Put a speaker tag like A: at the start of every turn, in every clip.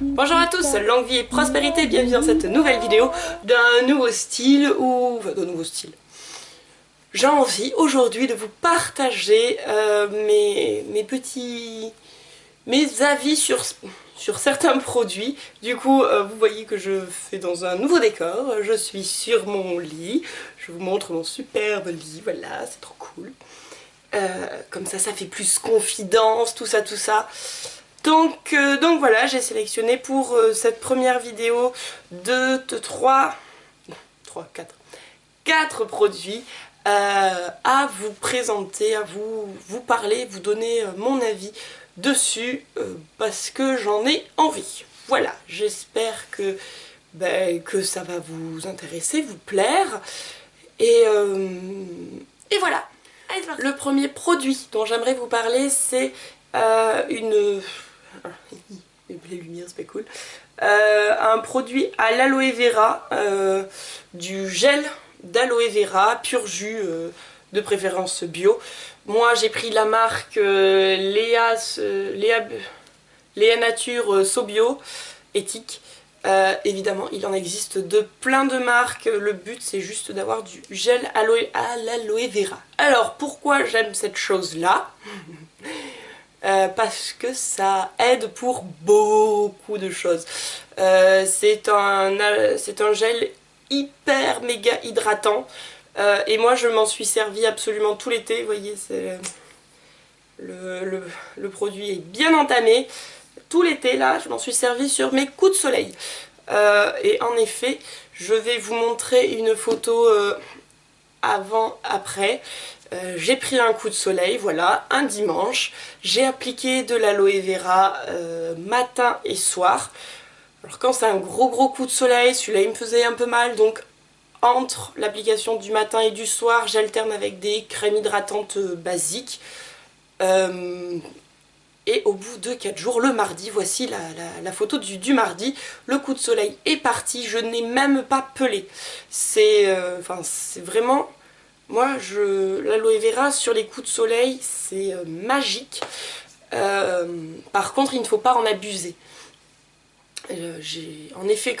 A: Bonjour à tous, longue vie et prospérité, bienvenue dans cette nouvelle vidéo d'un nouveau style J'ai envie aujourd'hui de vous partager mes avis sur certains produits. Du coup, vous voyez que je fais dans un nouveau décor. Je suis sur mon lit. Je vous montre mon superbe lit. Voilà, c'est trop cool. Comme ça fait plus confidence, tout ça, tout ça. Donc voilà, j'ai sélectionné pour cette première vidéo 4 produits à vous présenter, à vous parler, vous donner mon avis dessus parce que j'en ai envie. Voilà, j'espère que ça va vous intéresser, vous plaire. Et voilà. Allez, le premier produit dont j'aimerais vous parler, c'est les lumières, c'est pas cool. Un produit à l'aloe vera, du gel d'aloe vera, pur jus, de préférence bio. Moi j'ai pris la marque Léa Nature Sobio éthique. Évidemment, il en existe de plein de marques. Le but, c'est juste d'avoir du gel à l'aloe vera. Alors, pourquoi j'aime cette chose-là? Parce que ça aide pour beaucoup de choses. C'est un gel hyper méga hydratant. Et moi, je m'en suis servi absolument tout l'été. Vous voyez, le produit est bien entamé. Tout l'été, là, je m'en suis servi sur mes coups de soleil. Et en effet, je vais vous montrer une photo avant-après. J'ai pris un coup de soleil, voilà, un dimanche. J'ai appliqué de l'aloe vera matin et soir. Alors quand c'est un gros coup de soleil, celui-là il me faisait un peu mal, donc entre l'application du matin et du soir, j'alterne avec des crèmes hydratantes basiques. Et au bout de 4 jours, le mardi, voici la photo du mardi, le coup de soleil est parti, je n'ai même pas pelé. C'est vraiment... Moi, l'aloe vera sur les coups de soleil, c'est magique. Par contre, il ne faut pas en abuser. En effet,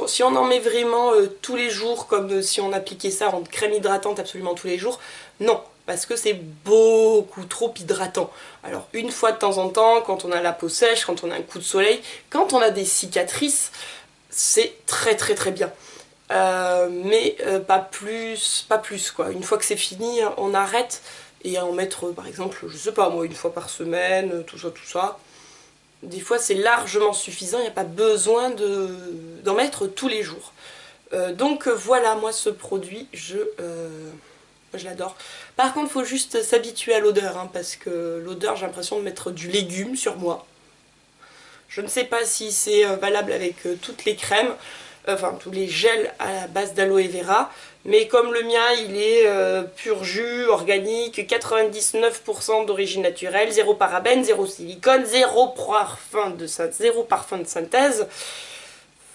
A: si on en met vraiment tous les jours, comme si on appliquait ça en crème hydratante absolument tous les jours, non, parce que c'est beaucoup trop hydratant. Alors une fois de temps en temps, quand on a la peau sèche, quand on a un coup de soleil, quand on a des cicatrices, c'est très bien. Mais pas plus quoi. Une fois que c'est fini, on arrête et en mettre par exemple, je sais pas moi, une fois par semaine, tout ça. Des fois c'est largement suffisant, il n'y a pas besoin d'en mettre tous les jours. Donc voilà, moi ce produit, je l'adore. Par contre, il faut juste s'habituer à l'odeur, hein, parce que l'odeur, j'ai l'impression de mettre du légume sur moi. Je ne sais pas si c'est valable avec toutes les crèmes, enfin tous les gels à la base d'aloe vera, mais comme le mien il est pur jus, organique, 99% d'origine naturelle, zéro parabène, zéro silicone, zéro parfum de synthèse,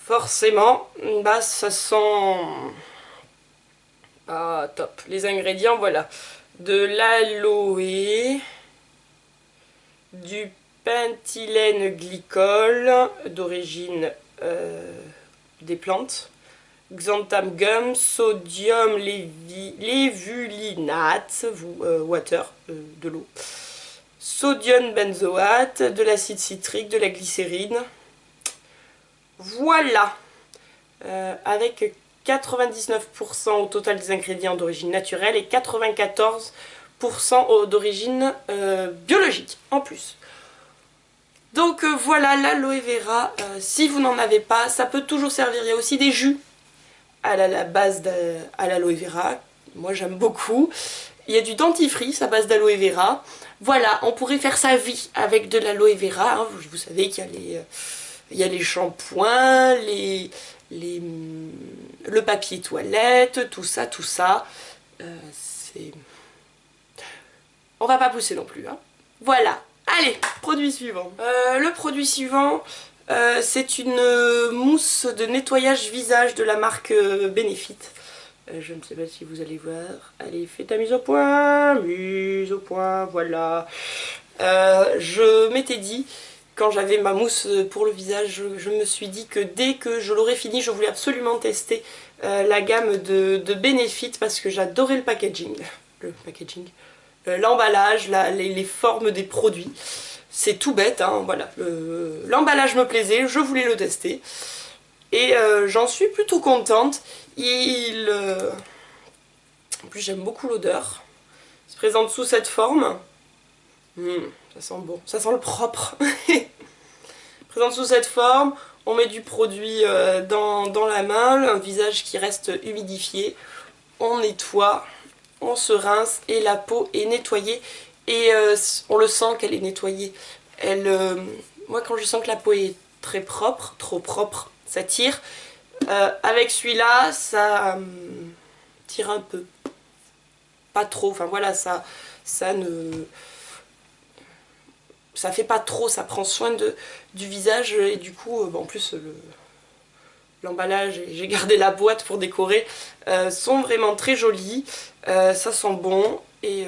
A: forcément, bah ça sent... Ah top, les ingrédients, voilà, de l'aloe, du pentylène glycol d'origine des plantes, xanthan gum, sodium lévulinate, water, de l'eau, sodium benzoate, de l'acide citrique, de la glycérine. Voilà, avec 99% au total des ingrédients d'origine naturelle et 94% d'origine biologique en plus. Donc voilà, l'aloe vera, si vous n'en avez pas, ça peut toujours servir. Il y a aussi des jus à la base à l'aloe vera, moi j'aime beaucoup. Il y a du dentifrice à base d'aloe vera. Voilà, on pourrait faire sa vie avec de l'aloe vera, hein. Vous savez qu'il y a les shampoings, le papier toilette, tout ça. On va pas pousser non plus, hein. Voilà. Allez, produit suivant. Le produit suivant, c'est une mousse de nettoyage visage de la marque Benefit. Je ne sais pas si vous allez voir. Allez, fais ta mise au point, voilà. Je m'étais dit, quand j'avais ma mousse pour le visage, je me suis dit que dès que je l'aurais fini, je voulais absolument tester la gamme de Benefit parce que j'adorais le packaging. L'emballage, les formes des produits. C'est tout bête, hein, voilà. L'emballage me plaisait, je voulais le tester. Et j'en suis plutôt contente. En plus, j'aime beaucoup l'odeur. Il se présente sous cette forme. Ça sent bon, ça sent le propre. Présente sous cette forme, on met du produit dans la main, un visage qui reste humidifié. On nettoie, on se rince et la peau est nettoyée. Et on le sent qu'elle est nettoyée. Moi, quand je sens que la peau est très propre, trop propre, ça tire. Avec celui-là, ça tire un peu. Pas trop, enfin voilà, ça fait pas trop, ça prend soin du visage et du coup, en plus l'emballage, et j'ai gardé la boîte pour décorer, sont vraiment très jolis, ça sent bon et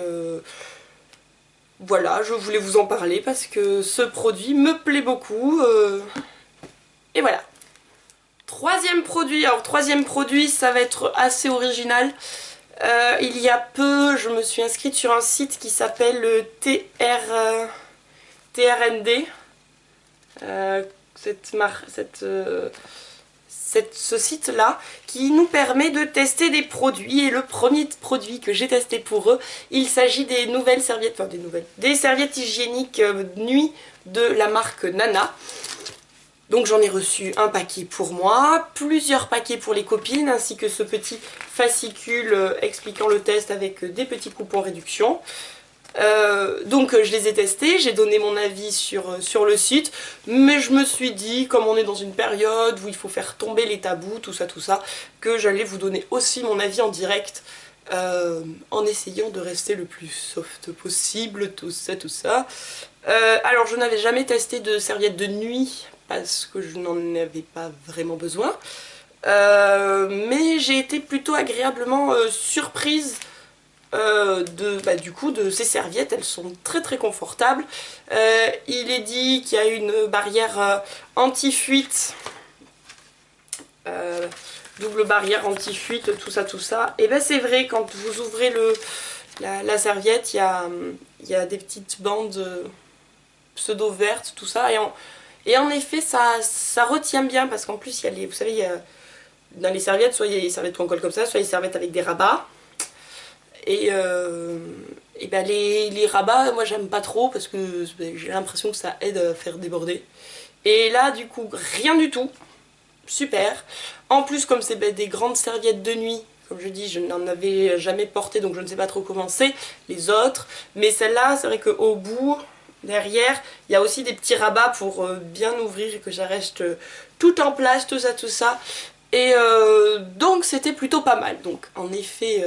A: voilà, je voulais vous en parler parce que ce produit me plaît beaucoup et voilà. Troisième produit, alors troisième produit, ça va être assez original. Il y a peu, je me suis inscrite sur un site qui s'appelle TRND. Ce site-là qui nous permet de tester des produits. Et le premier produit que j'ai testé pour eux, il s'agit des nouvelles serviettes, enfin des serviettes hygiéniques nuit de la marque Nana. Donc j'en ai reçu un paquet pour moi, plusieurs paquets pour les copines, ainsi que ce petit fascicule expliquant le test avec des petits coupons réduction. Donc je les ai testés, j'ai donné mon avis sur le site, mais je me suis dit, comme on est dans une période où il faut faire tomber les tabous, tout ça, que j'allais vous donner aussi mon avis en direct, en essayant de rester le plus soft possible, tout ça. Alors je n'avais jamais testé de serviettes de nuit, parce que je n'en avais pas vraiment besoin, mais j'ai été plutôt agréablement surprise du coup de ces serviettes. Elles sont très confortables. Il est dit qu'il y a une barrière anti-fuite, double barrière anti-fuite, tout ça. Et ben c'est vrai, quand vous ouvrez la serviette, il y a des petites bandes pseudo vertes, tout ça, et en effet ça retient bien, parce qu'en plus il y a vous savez, dans les serviettes, soit il y a les serviettes qu'on colle comme ça, soit les serviettes avec des rabats. Et ben les rabats, moi j'aime pas trop parce que j'ai l'impression que ça aide à faire déborder. Et là du coup rien du tout, super. En plus, comme c'est des grandes serviettes de nuit, comme je dis, je n'en avais jamais porté, donc je ne sais pas trop comment c'est les autres. Mais celle-là, c'est vrai qu'au bout, derrière, il y a aussi des petits rabats pour bien ouvrir et que ça reste tout en place, tout ça. Et donc c'était plutôt pas mal. Donc en effet,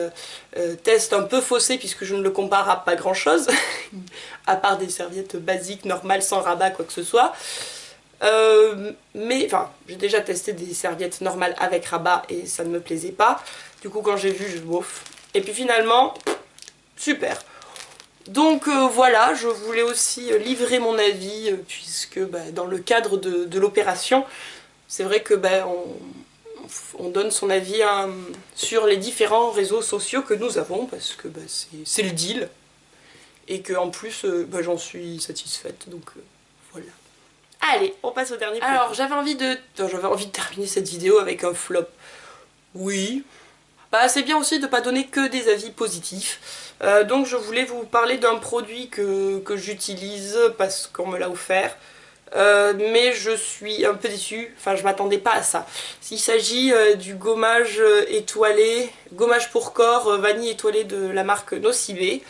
A: test un peu faussé puisque je ne le compare à pas grand chose, à part des serviettes basiques, normales, sans rabat, quoi que ce soit. Mais enfin, j'ai déjà testé des serviettes normales avec rabat et ça ne me plaisait pas. Du coup quand j'ai vu, je bouffe. Et puis finalement, super. Donc voilà, je voulais aussi livrer mon avis puisque dans le cadre de l'opération, c'est vrai que on donne son avis sur les différents réseaux sociaux que nous avons parce que c'est le deal et que en plus j'en suis satisfaite, donc voilà. Allez, on passe au dernier produit. Alors j'avais envie de terminer cette vidéo avec un flop. Oui. C'est bien aussi de ne pas donner que des avis positifs. Donc je voulais vous parler d'un produit que j'utilise parce qu'on me l'a offert. Mais je suis un peu déçue, enfin je m'attendais pas à ça. Il s'agit du gommage étoilé, gommage pour corps vanille étoilé de la marque Nocibé.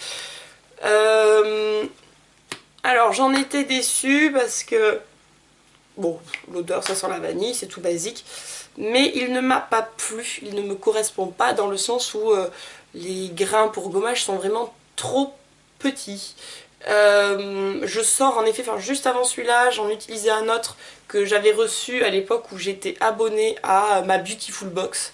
A: Alors j'en étais déçue parce que, bon, l'odeur ça sent la vanille, c'est tout basique, mais il ne m'a pas plu, il ne me correspond pas dans le sens où les grains pour gommage sont vraiment trop petits. Je sors en effet, enfin juste avant celui-là, j'en utilisais un autre que j'avais reçu à l'époque où j'étais abonnée à ma Beautiful Box.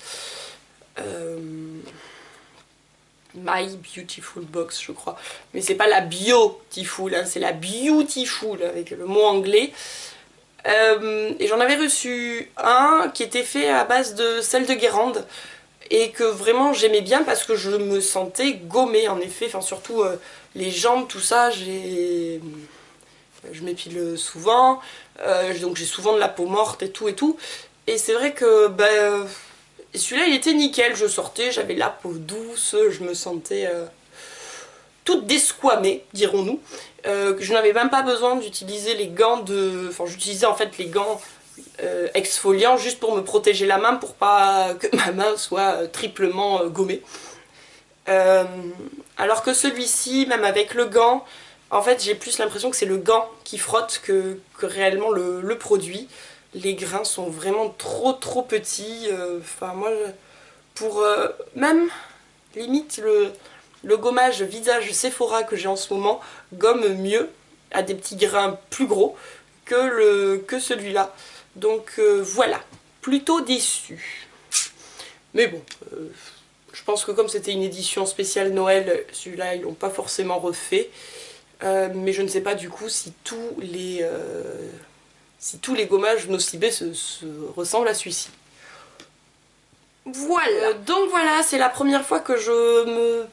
A: My Beautiful Box, je crois. Mais c'est pas la Beautiful, hein, c'est la Beautiful avec le mot anglais. Et j'en avais reçu un qui était fait à base de sel de Guérande et que vraiment j'aimais bien parce que je me sentais gommée en effet, enfin surtout les jambes, tout ça, je m'épile souvent, donc j'ai souvent de la peau morte et tout, et c'est vrai que celui-là il était nickel, je sortais, j'avais la peau douce, je me sentais toute desquamée, dirons-nous. Je n'avais même pas besoin d'utiliser les gants de... Enfin, j'utilisais en fait les gants exfoliants juste pour me protéger la main pour pas que ma main soit triplement gommée. Alors que celui-ci, même avec le gant, en fait j'ai plus l'impression que c'est le gant qui frotte que réellement le produit. Les grains sont vraiment trop petits. Enfin moi, pour même limite le gommage visage Sephora que j'ai en ce moment gomme mieux, à des petits grains plus gros que celui-là. Donc voilà, plutôt déçue. Mais bon, je pense que comme c'était une édition spéciale Noël, celui-là ils l'ont pas forcément refait. Mais je ne sais pas du coup si tous les gommages Nocibé se ressemblent à celui-ci. Voilà, donc voilà, c'est la première fois que je me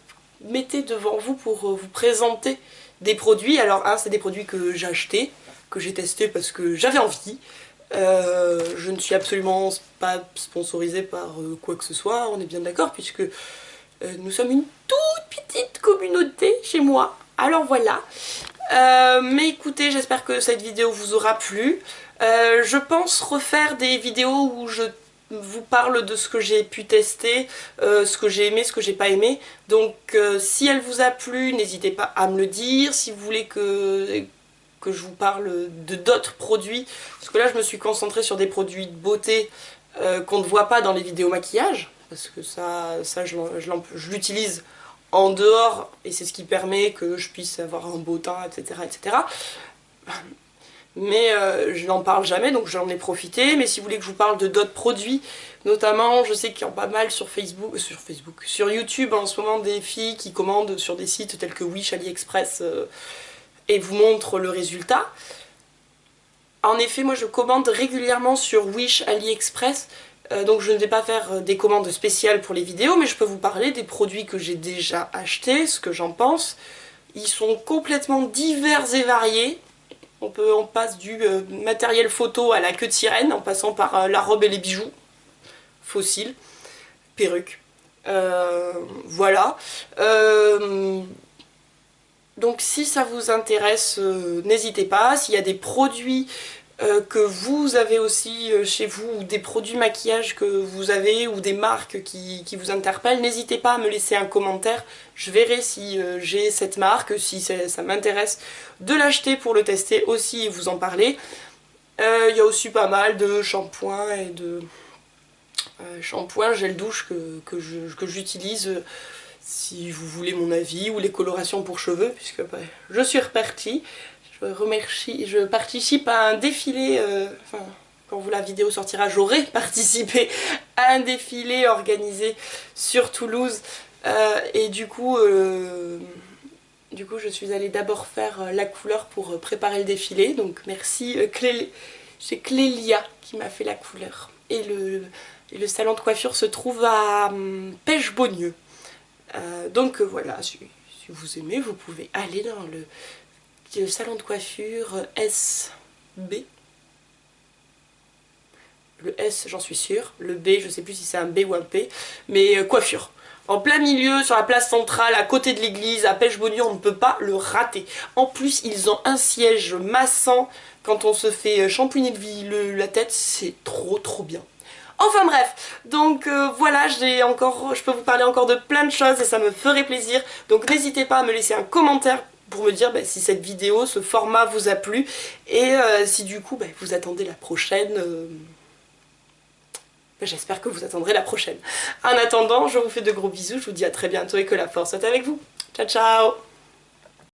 A: mettais devant vous pour vous présenter des produits. Alors c'est des produits que j'ai achetés, que j'ai testés parce que j'avais envie. Je ne suis absolument pas sponsorisée par quoi que ce soit, on est bien d'accord, puisque nous sommes une toute petite communauté chez moi. Alors voilà. Mais écoutez, j'espère que cette vidéo vous aura plu. Je pense refaire des vidéos où je vous parle de ce que j'ai pu tester, ce que j'ai aimé, ce que j'ai pas aimé. Donc si elle vous a plu, n'hésitez pas à me le dire. Si vous voulez que je vous parle de d'autres produits, parce que là je me suis concentrée sur des produits de beauté qu'on ne voit pas dans les vidéos maquillage, parce que ça je l'utilise en dehors et c'est ce qui permet que je puisse avoir un beau teint, etc. Mais je n'en parle jamais, donc j'en ai profité. Mais si vous voulez que je vous parle de d'autres produits, notamment je sais qu'il y en a pas mal sur sur YouTube en ce moment, des filles qui commandent sur des sites tels que Wish, AliExpress et vous montrent le résultat. En effet, moi je commande régulièrement sur Wish, AliExpress, donc je ne vais pas faire des commandes spéciales pour les vidéos, mais je peux vous parler des produits que j'ai déjà achetés, ce que j'en pense. Ils sont complètement divers et variés. On passe du matériel photo à la queue de sirène, en passant par la robe et les bijoux, fossiles, perruques. Voilà. Donc si ça vous intéresse, n'hésitez pas. S'il y a des produits que vous avez aussi chez vous, ou des produits maquillage que vous avez, ou des marques qui vous interpellent, n'hésitez pas à me laisser un commentaire. Je verrai si j'ai cette marque, si ça m'intéresse de l'acheter pour le tester aussi et vous en parler. Il y a aussi pas mal de shampoings et de shampoings, gel douche que j'utilise si vous voulez mon avis, ou les colorations pour cheveux, puisque je suis repartie. Je participe à un défilé, enfin, quand la vidéo sortira, j'aurai participé à un défilé organisé sur Toulouse. Et du coup, je suis allée d'abord faire la couleur pour préparer le défilé. Donc merci, c'est Clélia qui m'a fait la couleur. Et le salon de coiffure se trouve à Pêche-Beaunieu. Donc voilà, si vous aimez, vous pouvez aller dans le salon de coiffure SB. Le S, j'en suis sûre. Le B, je sais plus si c'est un B ou un P. Mais coiffure. En plein milieu, sur la place centrale, à côté de l'église, à Pêche-Beaunieu, on ne peut pas le rater. En plus, ils ont un siège massant. Quand on se fait shampouiner la tête, c'est trop bien. Enfin bref, donc voilà, je peux vous parler encore de plein de choses et ça me ferait plaisir. Donc n'hésitez pas à me laisser un commentaire pour me dire si cette vidéo, ce format vous a plu. Et si du coup vous attendez la prochaine, j'espère que vous attendrez la prochaine. En attendant, je vous fais de gros bisous, je vous dis à très bientôt et que la force soit avec vous. Ciao ciao!